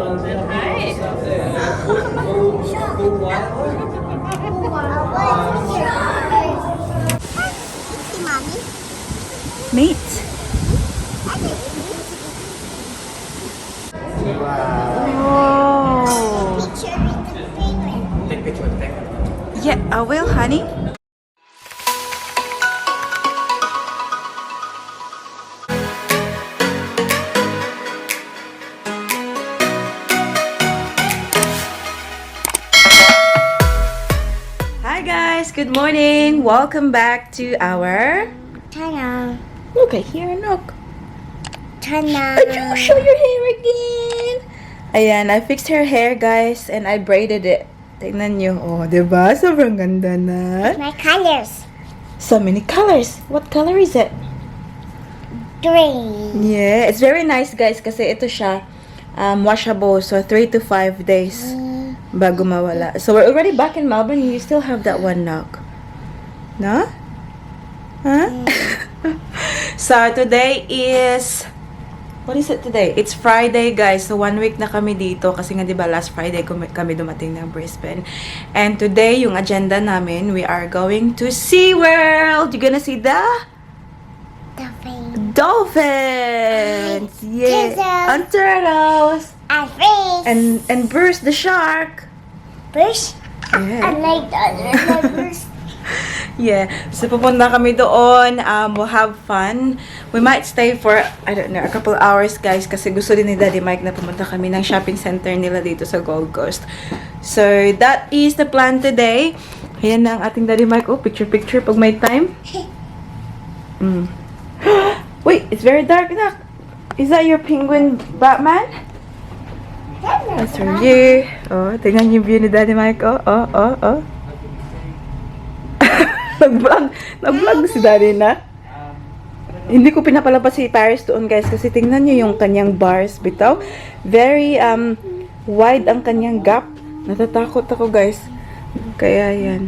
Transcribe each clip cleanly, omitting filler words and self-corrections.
Meat. Oh. Take picture with the penguin. Yeah, I will, honey. Hi guys, good morning. Welcome back to our Channel. look at here, look. Channel. You show your hair again. Ayan, I fixed her hair, guys, and I braided it. Tingnan nyo. Oh, diba? Sobrang ganda na. My colors. So many colors. What color is it? Green. Yeah, it's very nice, guys, kasi ito siya washable. So, 3 to 5 days bago mawala. So, we're already back in Melbourne. You still have that one knock. No? Huh? So, today is... What is it today? It's Friday, guys. So, 1 week na kami dito. Kasi nga, diba, last Friday kami dumating ng Brisbane. And today, yung agenda namin, we are going to SeaWorld. You gonna see the... Dolphin. Dolphins! Yeah! Turtles. And turtles! And fish. And Bruce the shark! Fish. Yeah. I like that. I like fish. Yeah. So, pupunta kami doon. We'll have fun. We might stay for, I don't know, a couple hours, guys. Kasi gusto din ni Daddy Mike na pumunta kami ng shopping center nila dito sa Gold Coast. So, that is the plan today. Ayan na ang ating Daddy Mike. Oh, picture-picture pag may time. Wait, it's very dark na. Is that your penguin Batman? That's for you. Oh, tingnan yung view ni Daddy Mike. Oh. Nag-vlog si Daddy na. Hindi ko pinapalabas si Paris doon, guys, kasi tingnan niyo yung kanyang bars bitaw. Very wide ang kanyang gap. Natatakot ako, guys. Kaya yan.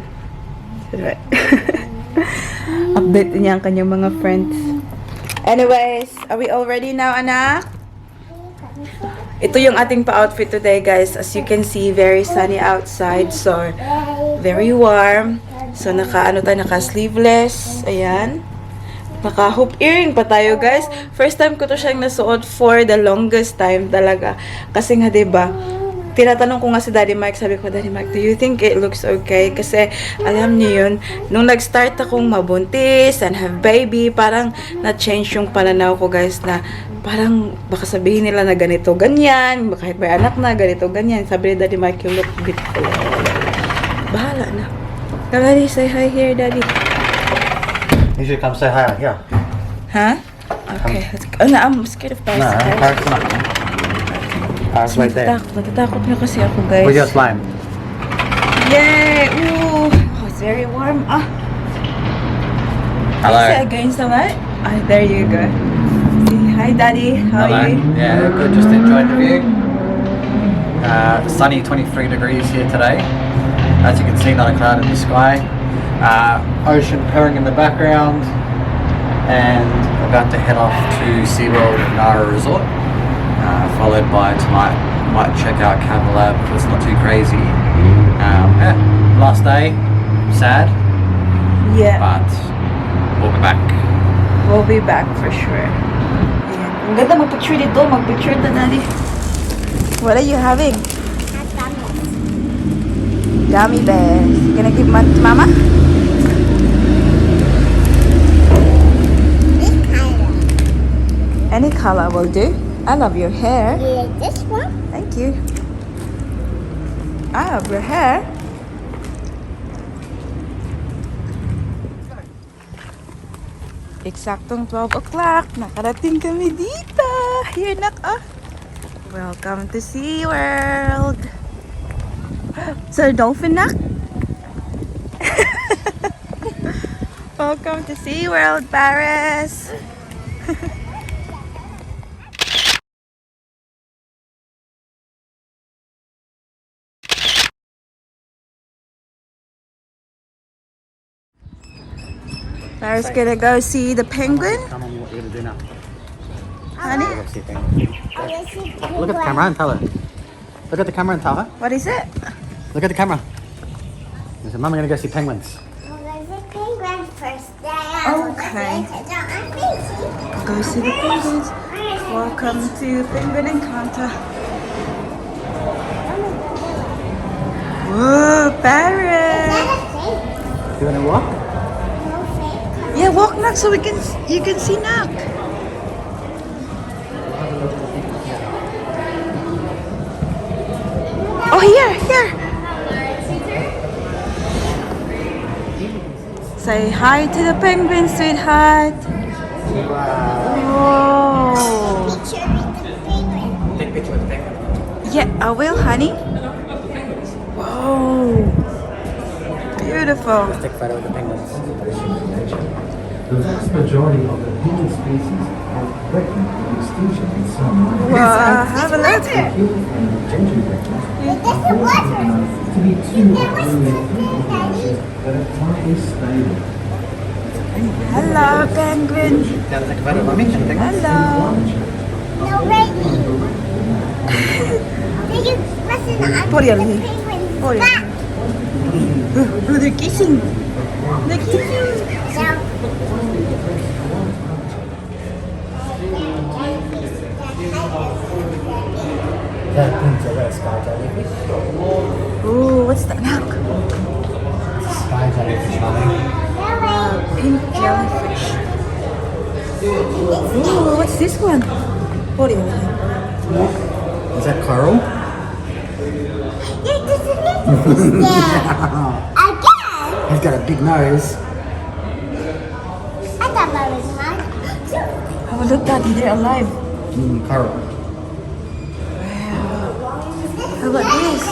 Update niya ang kanyang mga friends. Anyways, are we all ready now, anak? Ito yung ating pa-outfit today, guys. As you can see, very sunny outside. So, very warm. So, naka-sleeveless. Ayan. Naka-hoop earring pa tayo, guys. First time ko to siyang nasuot for the longest time talaga. Kasi nga, diba, tinatanong ko nga si Daddy Mike, sabi ko, Daddy Mike, do you think it looks okay? Kasi, alam niyo yun, nung nag-start akong mabuntis and have baby, parang na-change yung pananaw ko, guys, na parang baka sabihin nila na ganito, ganyan, kahit may anak na, ganito, ganyan. Sabi ni Daddy Mike, you look beautiful. Bahala na. Daddy, say hi here, Daddy. You should come say hi here. Huh? Okay, let's go. Oh, no, I'm scared of Paris. No, Paris, come on. Paris right there. Natatakot na kasi ako, guys. With your slime. Yay! Ooh! Oh, it's very warm. Ah! Hello. Say again, Samat. Ah, there you go. Say hi, Daddy. How Hello. are you? Yeah, good. Just enjoyed the view. Sunny 23 degrees here today. As you can see, not a cloud in the sky. Ocean purring in the background. And we're about to head off to SeaWorld Nara Resort. Followed by tonight, might check out Canon Lab if it's not too crazy. Yeah, last day, sad. Yeah. But we'll be back. We'll be back for sure. Ayan. Ang ganda mag-picture dito. Mag-picture na, Daddy. What are you having? Gummy bears. Gonna give Mama? Any color will do. I love your hair. You like this one? Thank you. I love your hair. Eksaktong 12 o'clock. Nakarating kami dito. Here, nak. Welcome to SeaWorld. So, dolphin, nak? Welcome to SeaWorld, Paris. Paris gonna go see the penguin. Come on, what are you going to do now? Honey? Look at the camera and tell her. Look at the camera and Tara. What is it? Look at the camera. I said, Mum, I'm going to go see penguins. Okay. Go see the penguins. Welcome to Penguin Encounter. Whoa, parrot! You want to walk? Yeah, walk Nak so you can see Nak. Oh, here. Say hi to the penguin, sweetheart. Whoa. Take a picture with the penguin. Yeah, I will, honey. Whoa. Beautiful. Let's take a photo with the penguins. The vast majority of the penguin species have threatened extinction in some ways. Wow, have a look. Human and endangered records to be two of only three populations that are tightly stable. Hello, penguin. Can I take a photo of Mummy and the penguins? Hello. Put your leg. Put your leg. Oh, they're kissing. They're kissing. Ooh, what's that? Look. Sky jellyfish, Mummy. Pink jellyfish. Ooh, what's this one? What do you mean? Is that coral? He's got a big nose. Have a look, Daddy. They're alive. Coral. How about this?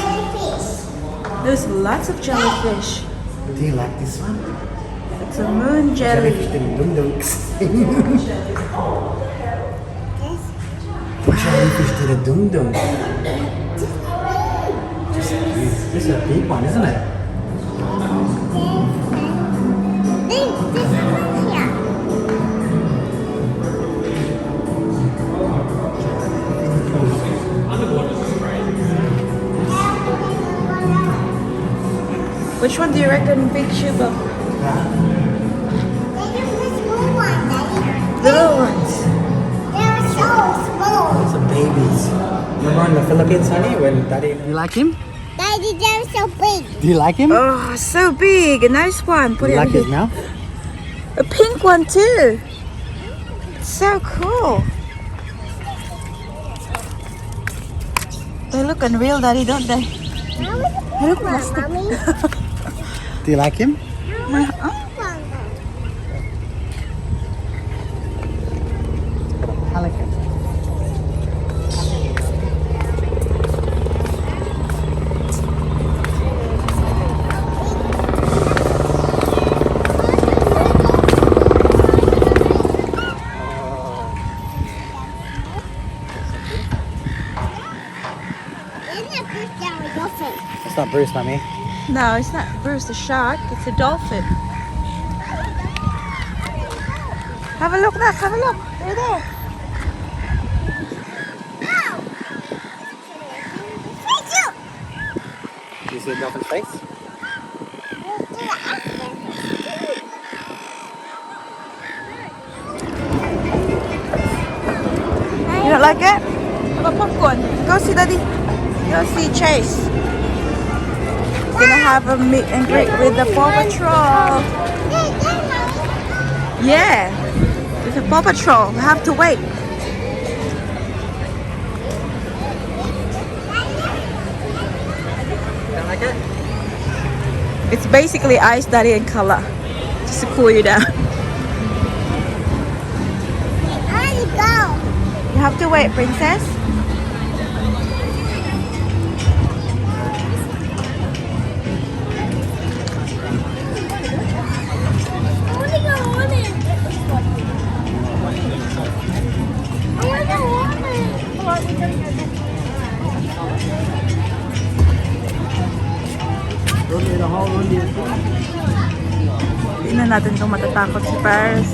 There's lots of jellyfish. Do you like this one? It's a moon jelly. Jellyfish doing dum-dunks. Jellyfish did a dum-dum. This is a big one, isn't it? Which one do you reckon Big Shuba? Little ones. Those are babies. Remember in the Philippines, honey, when Daddy... You like him? Daddy, they're so big. Do you like him? Oh, so big. A nice one. Do Put you it like on his here. mouth? A pink one too. So cool. They look unreal, Daddy, don't they? They look plastic. Do you like him? Pelican. It's not Bruce, Mummy. No, it's not Bruce the shark. It's a dolphin. Have a look, Nak. Have a look. They're there. Do you see a dolphin's face? You don't like it? Have a popcorn. Go see Daddy. Go see Chase. Gonna have a meet and greet with the Paw Patrol. Yeah, with the Paw Patrol. We have to wait. You don't like it? It's basically ice, Daddy, in color, just to cool you down. You have to wait, princess. Tingnan natin kung matatakot si Paris.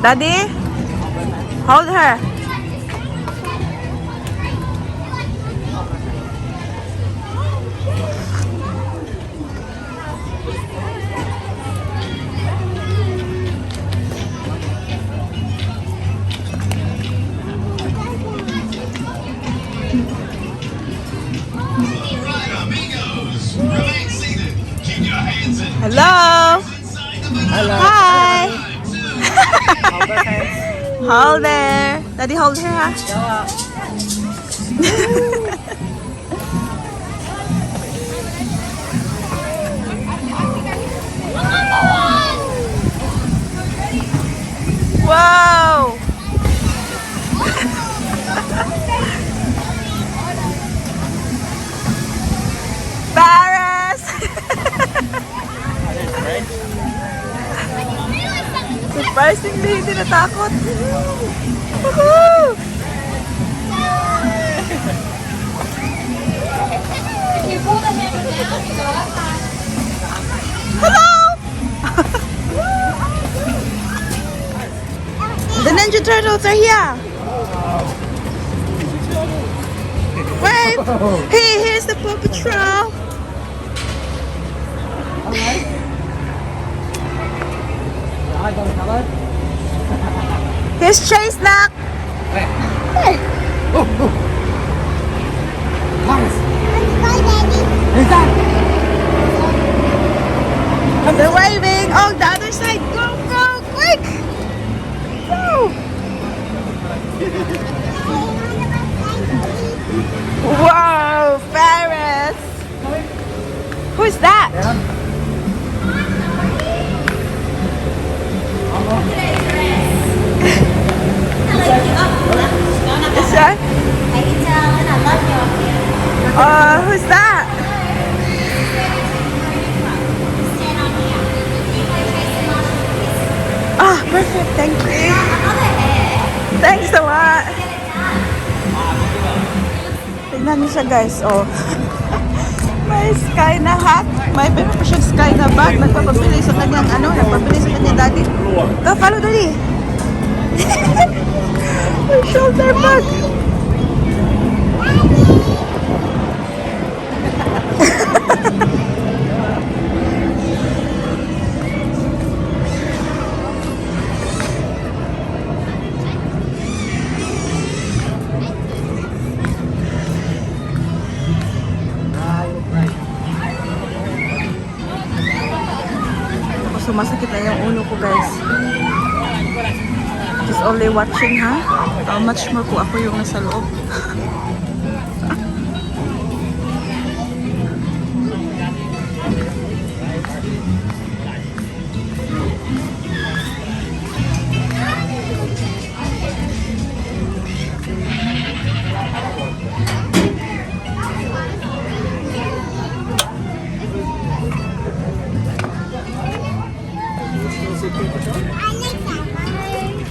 Daddy, hold her. Hello. Hello. Hi. Hold there. Daddy, hold her. Ha? Wow. Paris. Surprisingly, hindi natakot. Woohoo! Hello! The Ninja Turtles are here. Wait! Hey, here's the Paw Patrol. Here's Chase Knock. Hey. They're waving. Oh, the other side. Go, go, quick. Go. Wow, Ferris. Who's that? Is that? Who's that? Ah, perfect. Thank you. Thanks a lot. Tignan niyo siya, guys. Oh. May sky na hat. May meron pa siyang sky na bag. Nagpapabili sa kanyang nagpapabili sa kanyang daddy. Go, follow daddy. Shoulder bag. Sumasakit na yung ulo ko, guys. Just only watching, ha? How much more po ako yung nasa loob.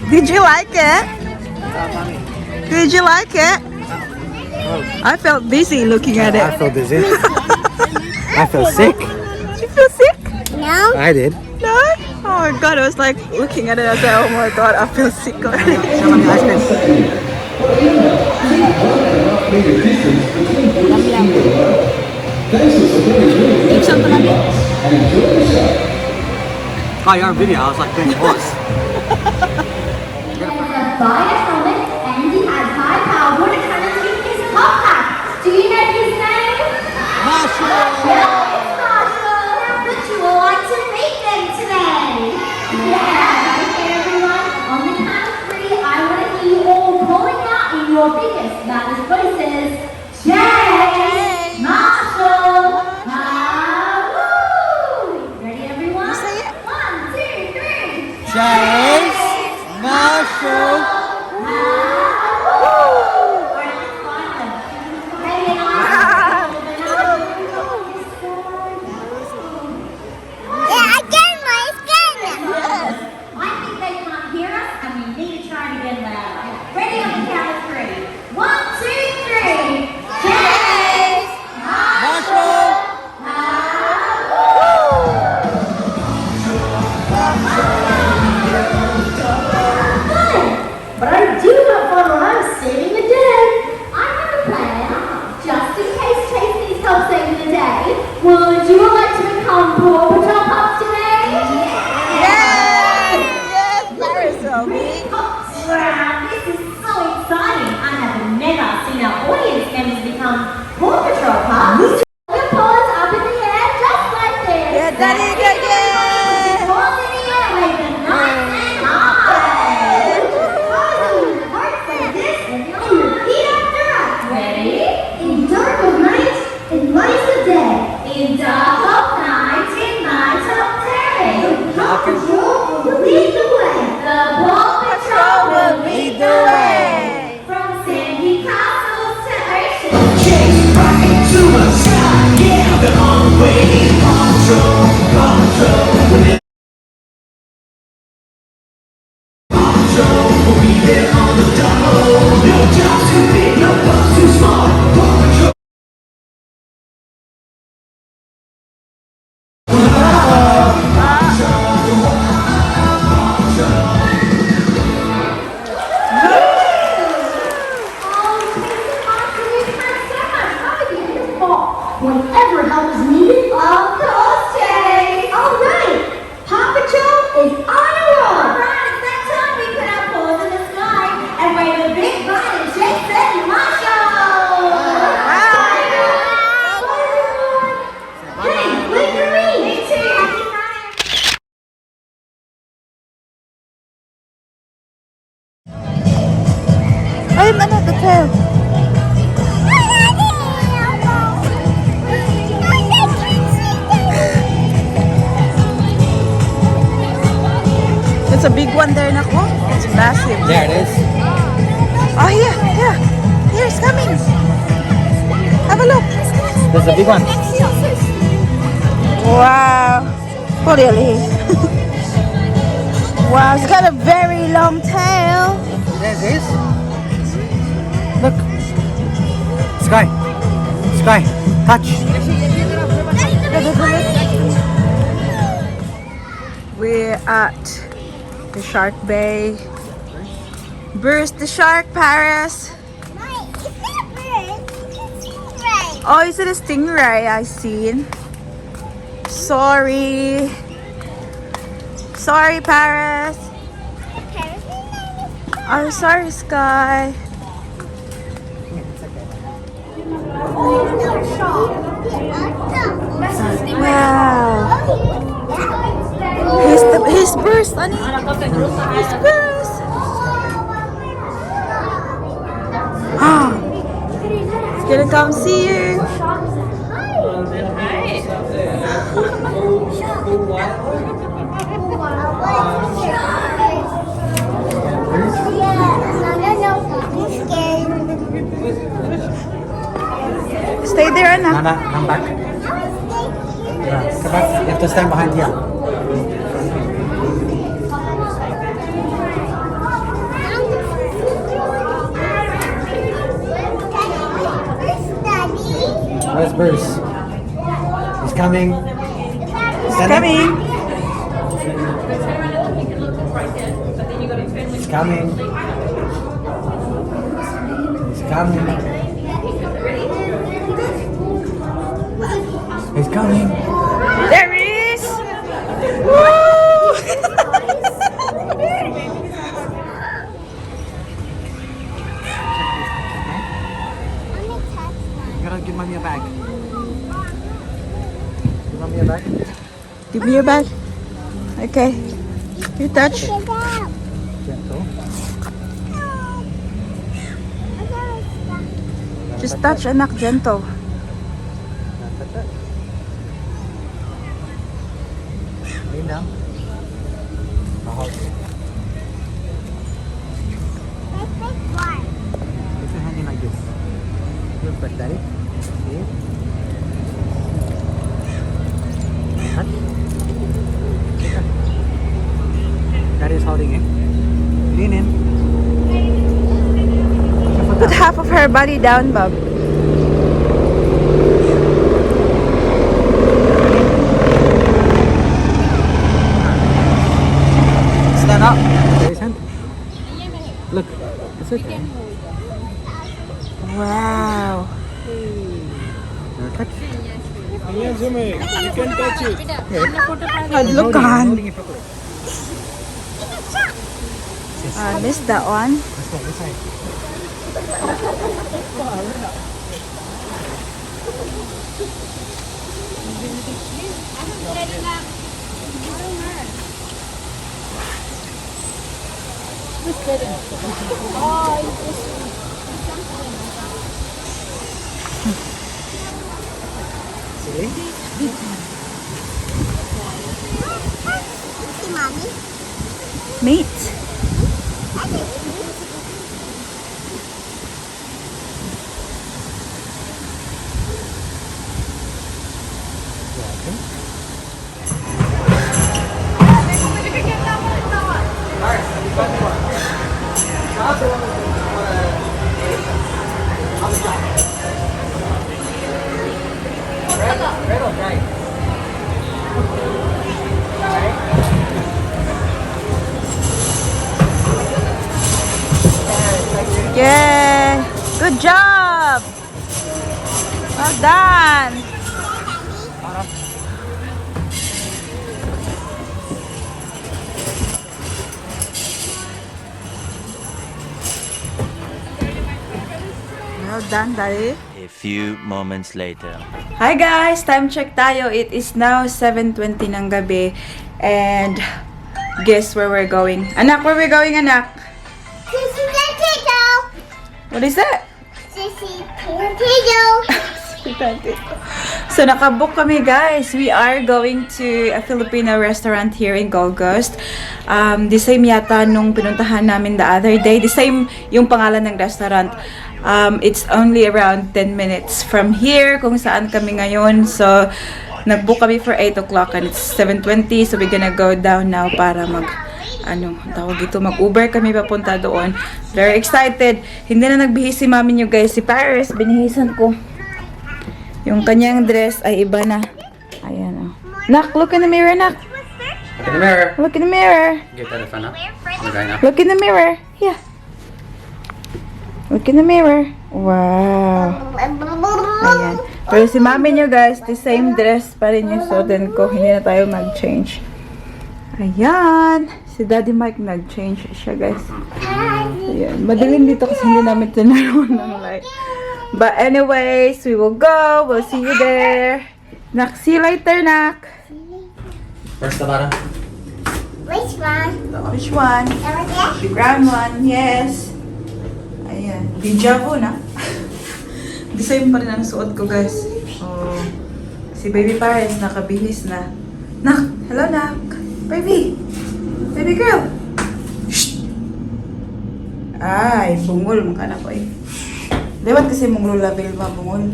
Did you like it? Did you like it? I felt dizzy looking at it. I feel dizzy. I feel sick. Did you feel sick? No. I did. No? Oh my god, I was like looking at it. I said, oh my god, I feel sick already. Oh, you're on video. I was like, doing a horse. Buy a helmet and he has high power water cannon in his top hat. Do you know his name? Marshall! Yeah, it's Marshall! Would you all like to meet them today? Yeah! Okay, everyone, on the count of three, I want to hear you all calling out in your biggest, loudest voices. Jay! Marshall! Woo! Ready, everyone? Say it. 1, 2, 3. Chase, Marshall. Yeah, again, my skin. I think they can't hear us and we need to try it again louder. Ready on the count of 3. 1, 2, 3. Chase! Marshall. tail. It's a big one there, Nako. It's massive. There it is. Oh, here. Here, it's coming. Have a look. There's a big one. Wow. Oh, really? Wow, it's got a very long tail. There it is. Look. Sky. Sky. Touch. We're at the Shark Bay. Bruce the shark, Paris. Oh, is it a stingray I seen? Sorry. Sorry, Paris. I'm sorry, Sky. Wow. He's Bruce, honey. He's Bruce. He's gonna come see you. Stay there, Anna. Nana, come back. Yeah, come back. You have to stand behind here. Where's Bruce? He's coming. He's coming. He's coming. He's coming. He's coming. There he is. Woo! You gotta give mommy a bag. Give mommy a bag. Give me your bag. Okay. You touch. Gentle. Just touch, anak, gentle. Touch it. Lean down. I'll hold you. Put your hand in like this. Look back, daddy. See? Touch. Daddy's holding it. Lean in. Put half of her body down, Bob. Stand up. Daddy's hand. Look. That's it. Wow. Touch. Hadlukan. Holding it properly. I missed that one. Let's go this side. See? Meat. Yay! Good job! Well done! Well done, Daddy. A few moments later. Hi guys! Time check tayo. It is now 7:20 ng gabi. And guess where we're going? Anak, where we're going, anak? What is that? Sissy potato. So nakabook kami guys. We are going to a Filipino restaurant here in Gold Coast. The same yata nung pinuntahan namin the other day. The same yung pangalan ng restaurant. It's only around 10 minutes from here kung saan kami ngayon. So nagbook kami for 8 o'clock and it's 7:20. So we're gonna go down now para mag-Uber kami papunta doon. Very excited. Hindi na nagbihis si mami nyo guys. Si Paris, binihisan ko. Yung kanyang dress ay iba na. Ayan o. Nak, look in the mirror, Nak. Look in the mirror. Look in the mirror. Get that fun up. Okay, now. Look in the mirror. Yeah. Look in the mirror. Wow. Ayan. Pero si mami nyo guys, the same dress pa rin yung suotin ko. Hindi na tayo mag-change. Ayan. Si Daddy Mike nag-change siya guys. Ayan. Madaling dito kasi hindi namin tinaroon ng light. But anyways, we will go. We'll see you there. Nak, see you later, Nak. Where's the bottom? Which one? Which one? Over there? The brown one, yes. Ayan. Deja vu na. The same pa rin ang suot ko, guys. Oh. Si Baby Paris, nakabihis na. Nak! Hello, Nak! Baby! Baby girl! Shh! Ay, bungol mo ka na ko eh. Lewat kasi mong lulabil ba, bungol?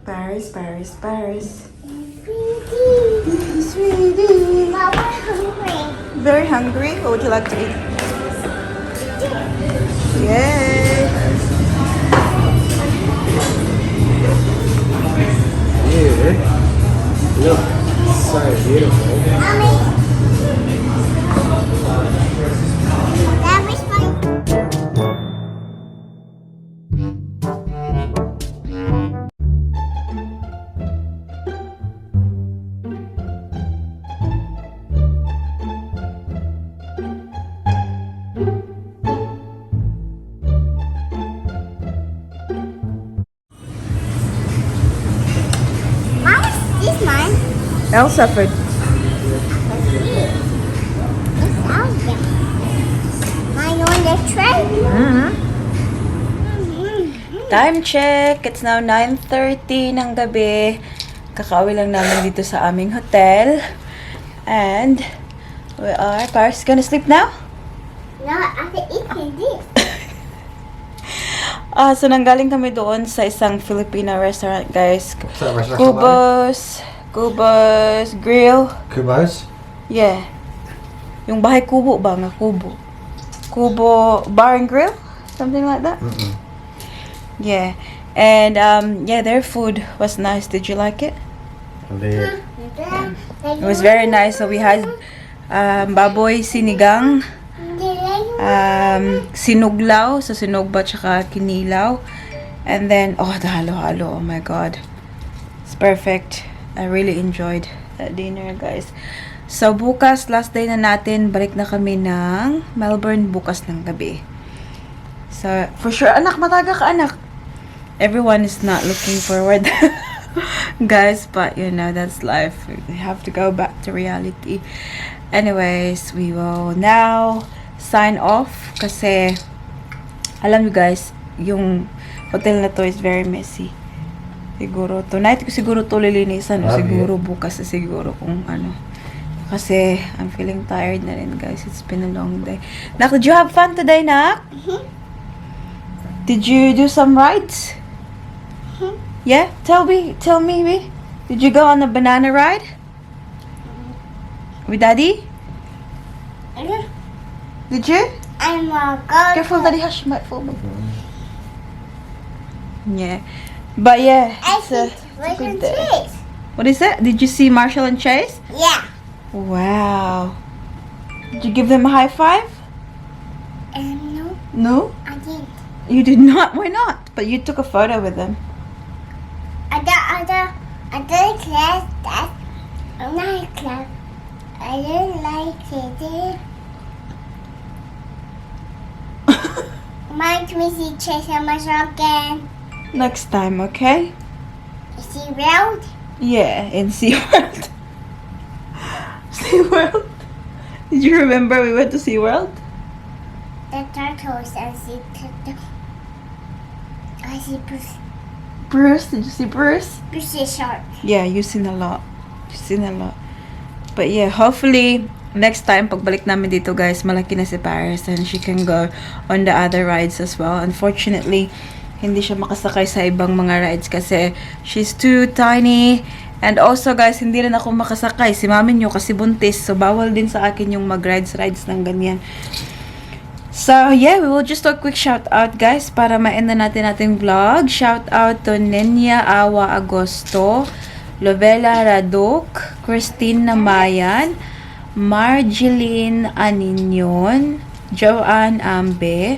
Paris, Paris, Paris. Sweetie. Mom, we're hungry. Very hungry? What would you like to eat? Yay! You look so beautiful. Mommy. That was fun. Mom, this mine. Elsa for It's out there. Mine on the tray. time check. It's now 9:30 ng gabi. Kakauwi lang namin dito sa aming hotel. And we are... Paris gonna sleep now? No, I can eat this. So nanggaling kami doon sa isang Filipino restaurant, guys. So, restaurant Kubo's Grill. Kubo's? Yeah. Yung bahay kubo ba nga kubo? Kubo Bar and Grill? Something like that? Mm-mm. Yeah. And yeah, their food was nice. Did you like it? The It was very nice. So we had baboy sinigang, sinuglaw, so sinugba tsaka kinilaw. And then, oh, the halo-halo. Oh my God. It's perfect. I really enjoyed that dinner, guys. So, bukas, last day na natin. Balik na kami ng Melbourne bukas ng gabi. So, for sure, anak, mataga ka, anak. Everyone is not looking forward, guys, but you know, that's life. We have to go back to reality. Anyways, we will now sign off kasi, alam you guys, yung hotel na to is very messy. Siguro, tonight ko siguro to lilinisan o siguro bukas na siguro kung ano. Kasi, I'm feeling tired na rin, guys. It's been a long day. Nak, did you have fun today, Nak? Did you do some rides? Yeah? Tell me, B. Did you go on a banana ride? With Daddy? Did you? I'm a girl. Careful, Daddy. Hush, you might fall. Yeah. But yeah, I it's a see good day. cheese. What is that? Did you see Marshall and Chase? Yeah. Wow. Did you give them a high five? No, No? I didn't. You did not? Why not? But you took a photo with them. Other class that not class. I didn't like it. Mike, we see Chase and myself again. Next time, okay? Is he round? Yeah, in SeaWorld. SeaWorld? Did you remember we went to SeaWorld? the turtles and see I see Bruce. Bruce, did you see Bruce? Bruce is shark. Yeah, you've seen a lot. You've seen a lot. But yeah, hopefully, next time, pagbalik namin dito guys, malaki na si Paris and she can go on the other rides as well. Unfortunately, hindi siya makasakay sa ibang mga rides kasi she's too tiny. And also guys, hindi rin ako makasakay. Si mami nyo kasi buntis. So, bawal din sa akin yung mag-rides ng ganyan. So, yeah, we will just do a quick shout out guys para ma-end na natin ating vlog. Shout out to Nenya Awa Agosto, Lovella Raduk, Christine Namayan, Marjeline Aninyon, Joanne Ambe,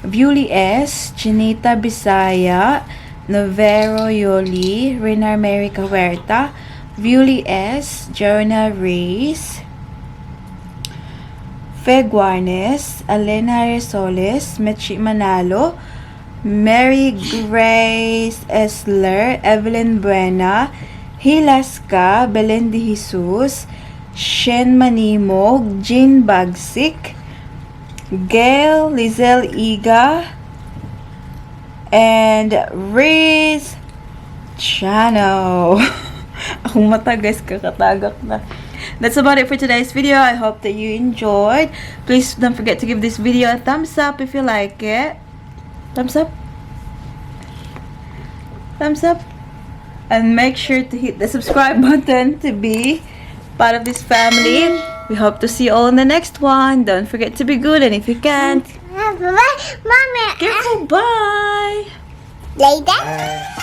Beauty S, Chinita Bisaya, Novero Yoli, Renar Mary Cahuerta, Beauty S, Jonah Reyes, Fe Guarnes, Elena Resoles, Mechi Manalo, Mary Grace Esler, Evelyn Buena, Hilaska, Belen de Jesus, Shen Manimog, Jean Bagsik, Gail Lizelle Iga, and Riz Chano. Akong mata guys, kakatagak na. That's about it for today's video. I hope that you enjoyed. Please don't forget to give this video a thumbs up if you like it. Thumbs up. Thumbs up. And make sure to hit the subscribe button to be part of this family. We hope to see you all in the next one. Don't forget to be good, and if you can't, Mommy. careful. Bye. Later. Bye.